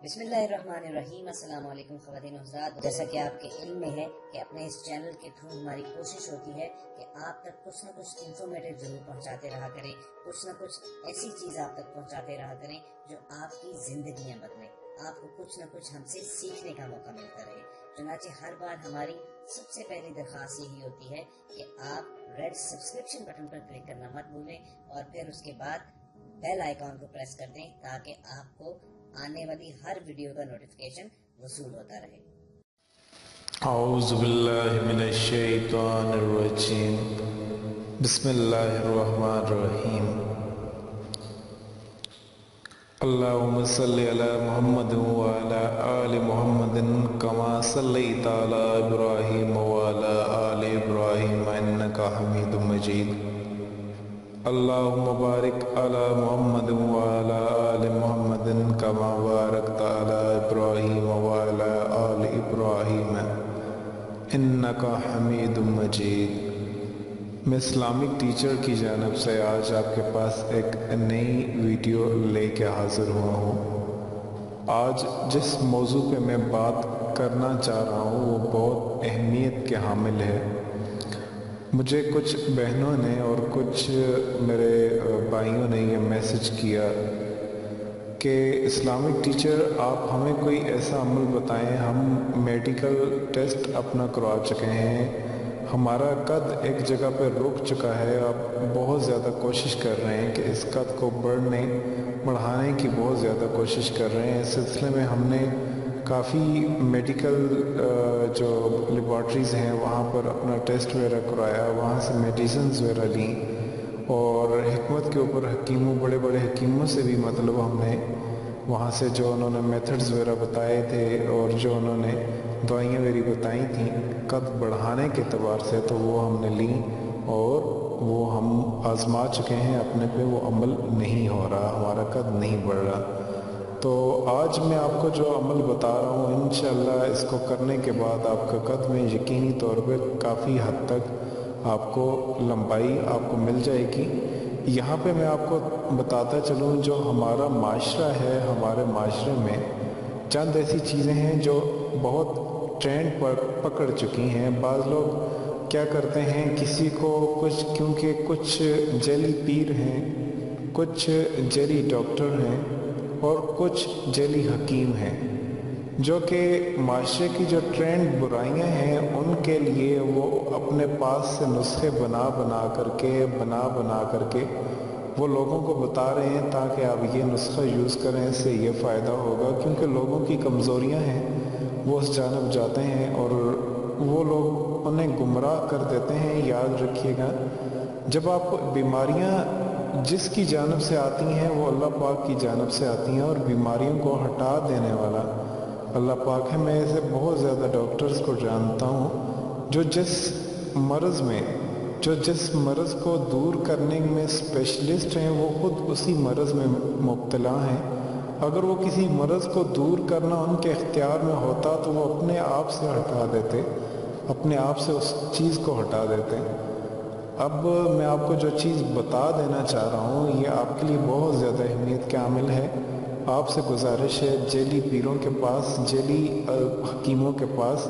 بسم اللہ الرحمن الرحیم۔ السلام علیکم خواتین و حضرات، جیسا کہ آپ کے علم میں ہے کہ اپنے اس چینل کے تھرو ہماری کوشش ہوتی ہے کہ آپ تک کچھ نہ کچھ انفارمیٹیو ضرور پہنچاتے رہا کریں، کچھ نہ کچھ ایسی چیز آپ تک پہنچاتے رہا کریں جو آپ کی زندگیاں بدلیں، آپ کو کچھ نہ کچھ ہم سے سیکھنے کا موقع ملتا رہے۔ چنانچہ ہر بار ہماری سب سے پہلی درخواست یہی ہوتی ہے کہ آپ ریڈ سبسکرپشن بٹن پر کلک کرنا مت بھولیں اور پھر اس کے بعد بیل آئیکن کو پریس کر دیں تاکہ آپ کو آنے والی ہر ویڈیو کا نوٹیفیکیشن وصول ہوتا رہے۔ اعوذ باللہ من الشیطان الرجیم، بسم اللہ الرحمن الرحیم۔ اللہم صلی علی محمد وعلی آل محمد کما صلیت علی ابراہیم وعلی آل ابراہیم انکا حمید مجید۔ اللہم بارک علی محمد وعلی آل محمد کما بارکت علی ابراہیم وعلی آل ابراہیم انکا حمید مجید۔ میں اسلامک ٹیچر کی جانب سے آج آپ کے پاس ایک نئی ویڈیو لے کے حاضر ہوا ہوں۔ آج جس موضوع پہ میں بات کرنا چاہ رہا ہوں وہ بہت اہمیت کے حامل ہے۔ مجھے کچھ بہنوں نے اور کچھ میرے بھائیوں نے یہ میسج کیا کہ اسلامک ٹیچر آپ ہمیں کوئی ایسا عمل بتائیں، ہم میڈیکل ٹیسٹ اپنا کروا چکے ہیں، ہمارا قد ایک جگہ پہ رک چکا ہے، آپ بہت زیادہ کوشش کر رہے ہیں کہ اس قد کو بڑھانے کی بہت زیادہ کوشش کر رہے ہیں۔ اس سلسلے میں ہم نے کافی میڈیکل جو لیبارٹریز ہیں وہاں پر اپنا ٹیسٹ وغیرہ کرایا، وہاں سے میڈیسنز وغیرہ لیں اور حکمت کے اوپر حکیموں بڑے بڑے حکیموں سے بھی مطلب ہم نے وہاں سے جو انہوں نے میتھڈز وغیرہ بتائے تھے اور جو انہوں نے دوائیاں وغیرہ بتائی تھیں قد بڑھانے کے اعتبار سے، تو وہ ہم نے لیں اور وہ ہم آزما چکے ہیں اپنے پہ، وہ عمل نہیں ہو رہا، ہمارا قد نہیں بڑھ رہا۔ تو آج میں آپ کو جو عمل بتا رہا ہوں انشاءاللہ اس کو کرنے کے بعد آپ کا قد میں یقینی طور پہ کافی حد تک آپ کو لمبائی آپ کو مل جائے گی۔ یہاں پہ میں آپ کو بتاتا چلوں جو ہمارا معاشرہ ہے، ہمارے معاشرے میں چند ایسی چیزیں ہیں جو بہت ٹرینڈ پر پکڑ چکی ہیں۔ بعض لوگ کیا کرتے ہیں، کسی کو کیونکہ کچھ جیلی پیر ہیں، کچھ جیلی ڈاکٹر ہیں اور کچھ جیلی حکیم ہیں جو کہ معاشرے کی جو ٹرینڈ برائیاں ہیں ان کے لیے وہ اپنے پاس سے نسخے بنا کر کے وہ لوگوں کو بتا رہے ہیں تاکہ آپ یہ نسخہ یوز کریں، اس سے یہ فائدہ ہوگا، کیونکہ لوگوں کی کمزوریاں ہیں وہ اس جانب جاتے ہیں اور وہ لوگ انہیں گمراہ کر دیتے ہیں۔ یاد رکھیے گا، جب آپ بیماریاں جس کی جانب سے آتی ہیں وہ اللہ پاک کی جانب سے آتی ہیں اور بیماریوں کو ہٹا دینے والا اللہ پاک ہے۔ میں ایسے بہت زیادہ ڈاکٹرز کو جانتا ہوں جو جس مرض کو دور کرنے میں اسپیشلسٹ ہیں وہ خود اسی مرض میں مبتلا ہیں۔ اگر وہ کسی مرض کو دور کرنا ان کے اختیار میں ہوتا تو وہ اپنے آپ سے ہٹا دیتے، اپنے آپ سے اس چیز کو ہٹا دیتے۔ اب میں آپ کو جو چیز بتا دینا چاہ رہا ہوں یہ آپ کے لیے بہت زیادہ اہمیت کے حامل ہے۔ آپ سے گزارش ہے، جیلی پیروں کے پاس، جیلی حکیموں کے پاس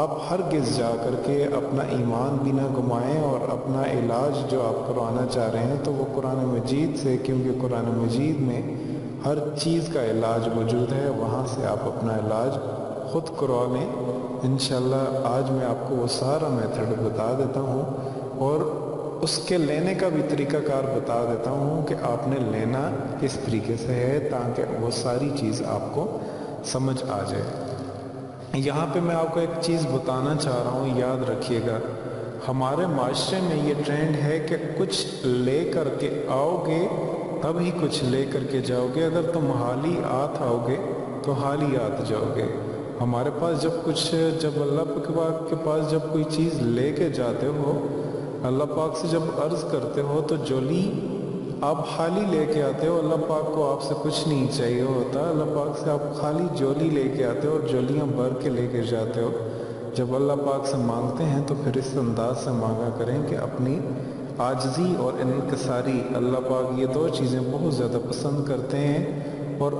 آپ ہرگز جا کر کے اپنا ایمان بھی نہ گمائیں اور اپنا علاج جو آپ کروانا چاہ رہے ہیں تو وہ قرآن مجید سے، کیونکہ قرآن مجید میں ہر چیز کا علاج موجود ہے، وہاں سے آپ اپنا علاج خود کروا لیں۔ انشاءاللہ آج میں آپ کو وہ سارا میتھڈ بتا دیتا ہوں اور اس کے لینے کا بھی طریقہ کار بتا دیتا ہوں کہ آپ نے لینا کس طریقے سے ہے تاکہ وہ ساری چیز آپ کو سمجھ آ جائے۔ یہاں پہ میں آپ کو ایک چیز بتانا چاہ رہا ہوں، یاد رکھیے گا، ہمارے معاشرے میں یہ ٹرینڈ ہے کہ کچھ لے کر کے آؤ گے تب ہی کچھ لے کر کے جاؤ گے، اگر تم حالی آت آؤ گے تو حالی آت جاؤ گے۔ ہمارے پاس جب اللہ پاک کے پاس جب کوئی چیز لے کے جاتے ہو، اللہ پاک سے جب عرض کرتے ہو تو جولی آپ خالی لے کے آتے ہو، اللہ پاک کو آپ سے کچھ نہیں چاہیے ہوتا، اللہ پاک سے آپ خالی جولی لے کے آتے ہو اور جولیاں بھر کے لے کے جاتے ہو۔ جب اللہ پاک سے مانگتے ہیں تو پھر اس انداز سے مانگا کریں کہ اپنی عاجزی اور انکساری، اللہ پاک یہ دو چیزیں بہت زیادہ پسند کرتے ہیں اور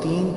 3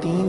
3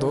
2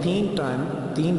3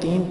3